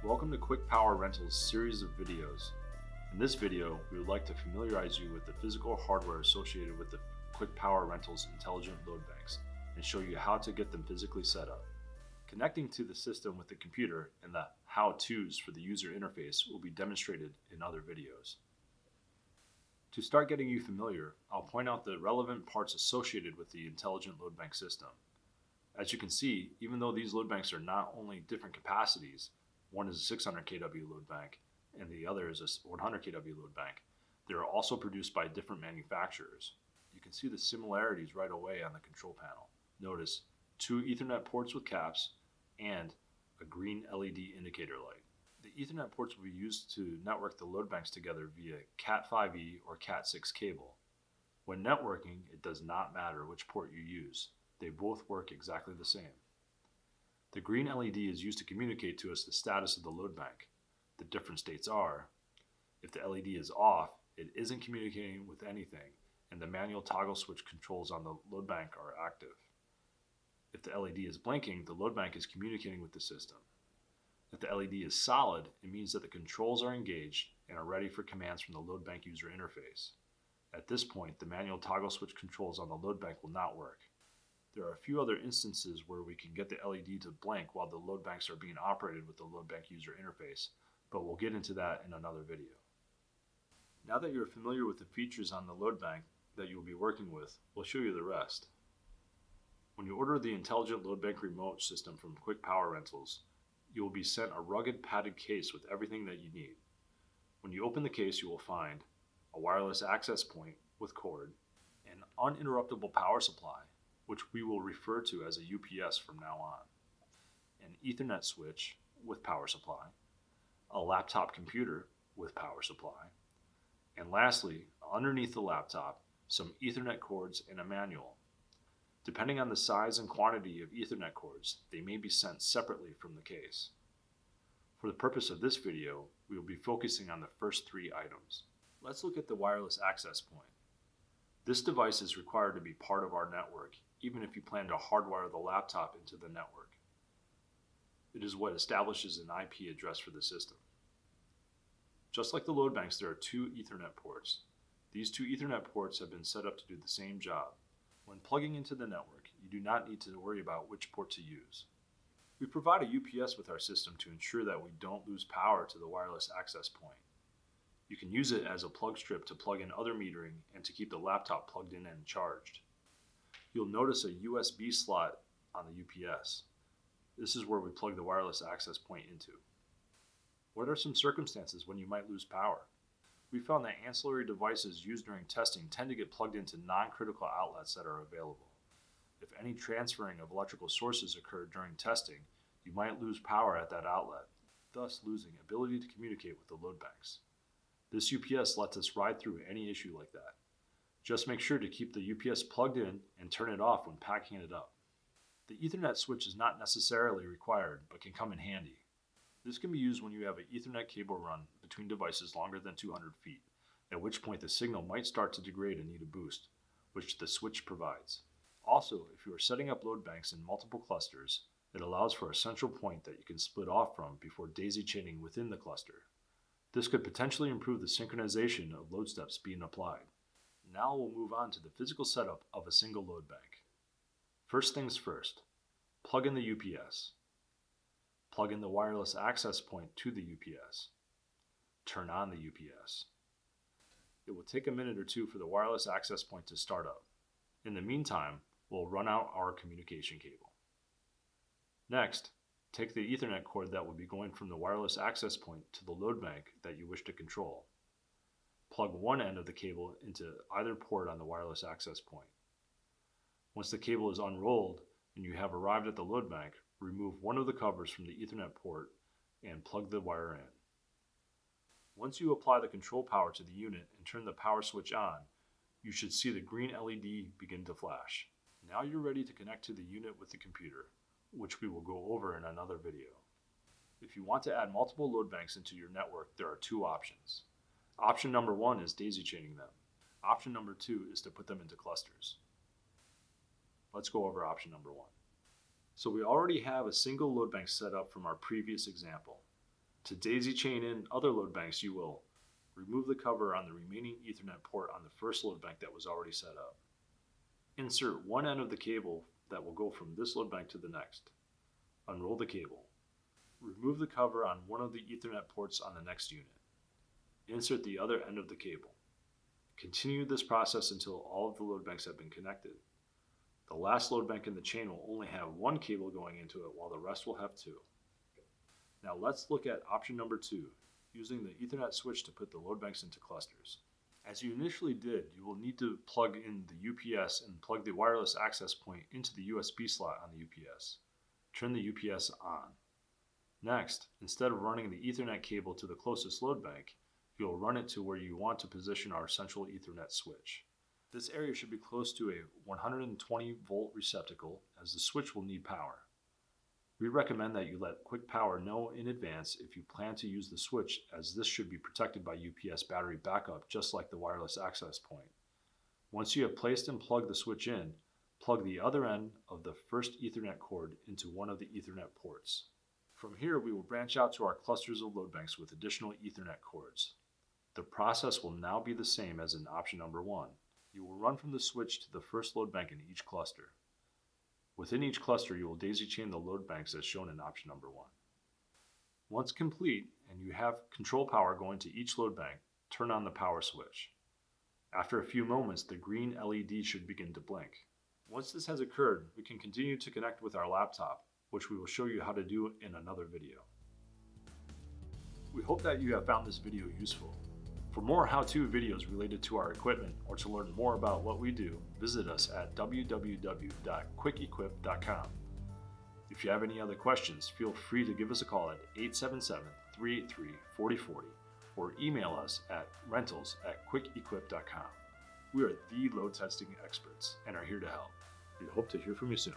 Welcome to Quick Power Rentals series of videos. In this video, we would like to familiarize you with the physical hardware associated with the Quick Power Rentals intelligent load banks and show you how to get them physically set up. Connecting to the system with the computer and the how-tos for the user interface will be demonstrated in other videos. To start getting you familiar, I'll point out the relevant parts associated with the intelligent load bank system. As you can see, even though these load banks are not only different capacities, one is a 600 kW load bank and the other is a 100 kW load bank, they are also produced by different manufacturers. You can see the similarities right away on the control panel. Notice 2 Ethernet ports with caps and a green LED indicator light. The Ethernet ports will be used to network the load banks together via Cat5e or Cat6 cable. When networking, it does not matter which port you use. They both work exactly the same. The green LED is used to communicate to us the status of the load bank. The different states are, if the LED is off, it isn't communicating with anything, and the manual toggle switch controls on the load bank are active. If the LED is blinking, the load bank is communicating with the system. If the LED is solid, it means that the controls are engaged and are ready for commands from the load bank user interface. At this point, the manual toggle switch controls on the load bank will not work. There are a few other instances where we can get the LED to blink while the load banks are being operated with the load bank user interface, but we'll get into that in another video. Now that you're familiar with the features on the load bank that you will be working with, we'll show you the rest. When you order the intelligent load bank remote system from Quick Power Rentals, you will be sent a rugged padded case with everything that you need. When you open the case, you will find a wireless access point with cord, an uninterruptible power supply, which we will refer to as a UPS from now on, an Ethernet switch with power supply, a laptop computer with power supply, and lastly, underneath the laptop, some Ethernet cords and a manual. Depending on the size and quantity of Ethernet cords, they may be sent separately from the case. For the purpose of this video, we will be focusing on the first 3 items. Let's look at the wireless access point. This device is required to be part of our network, even if you plan to hardwire the laptop into the network. It is what establishes an IP address for the system. Just like the load banks, there are 2 Ethernet ports. These 2 Ethernet ports have been set up to do the same job. When plugging into the network, you do not need to worry about which port to use. We provide a UPS with our system to ensure that we don't lose power to the wireless access point. You can use it as a plug strip to plug in other metering and to keep the laptop plugged in and charged. You'll notice a USB slot on the UPS. This is where we plug the wireless access point into. What are some circumstances when you might lose power? We found that ancillary devices used during testing tend to get plugged into non-critical outlets that are available. If any transferring of electrical sources occurred during testing, you might lose power at that outlet, thus losing ability to communicate with the load banks. This UPS lets us ride through any issue like that. Just make sure to keep the UPS plugged in and turn it off when packing it up. The Ethernet switch is not necessarily required, but can come in handy. This can be used when you have an Ethernet cable run between devices longer than 200 feet, at which point the signal might start to degrade and need a boost, which the switch provides. Also, if you are setting up load banks in multiple clusters, it allows for a central point that you can split off from before daisy chaining within the cluster. This could potentially improve the synchronization of load steps being applied. Now we'll move on to the physical setup of a single load bank. First things first, plug in the UPS. Plug in the wireless access point to the UPS. Turn on the UPS. It will take a minute or 2 for the wireless access point to start up. In the meantime, we'll run out our communication cable. Next, take the Ethernet cord that will be going from the wireless access point to the load bank that you wish to control. Plug one end of the cable into either port on the wireless access point. Once the cable is unrolled and you have arrived at the load bank, remove one of the covers from the Ethernet port and plug the wire in. Once you apply the control power to the unit and turn the power switch on, you should see the green LED begin to flash. Now you're ready to connect to the unit with the computer, which we will go over in another video. If you want to add multiple load banks into your network, there are 2 options. Option number 1 is daisy chaining them. Option number 2 is to put them into clusters. Let's go over option number 1. So we already have a single load bank set up from our previous example. To daisy chain in other load banks, you will remove the cover on the remaining Ethernet port on the first load bank that was already set up. Insert one end of the cable that will go from this load bank to the next. Unroll the cable. Remove the cover on one of the Ethernet ports on the next unit. Insert the other end of the cable. Continue this process until all of the load banks have been connected. The last load bank in the chain will only have one cable going into it, while the rest will have two. Now let's look at option number 2, using the Ethernet switch to put the load banks into clusters. As you initially did, you will need to plug in the UPS and plug the wireless access point into the USB slot on the UPS. Turn the UPS on. Next, instead of running the Ethernet cable to the closest load bank, you'll run it to where you want to position our central Ethernet switch. This area should be close to a 120 volt receptacle, as the switch will need power. We recommend that you let Quick Power know in advance if you plan to use the switch, as this should be protected by UPS battery backup, just like the wireless access point. Once you have placed and plugged the switch in, plug the other end of the first Ethernet cord into one of the Ethernet ports. From here, we will branch out to our clusters of load banks with additional Ethernet cords. The process will now be the same as in option number 1. You will run from the switch to the first load bank in each cluster. Within each cluster, you will daisy chain the load banks as shown in option number 1. Once complete and you have control power going to each load bank, turn on the power switch. After a few moments, the green LED should begin to blink. Once this has occurred, we can continue to connect with our laptop, which we will show you how to do in another video. We hope that you have found this video useful. For more how-to videos related to our equipment or to learn more about what we do, visit us at www.quickequip.com. If you have any other questions, feel free to give us a call at 877-383-4040 or email us at rentals@quickequip.com. We are the load testing experts and are here to help. We hope to hear from you soon.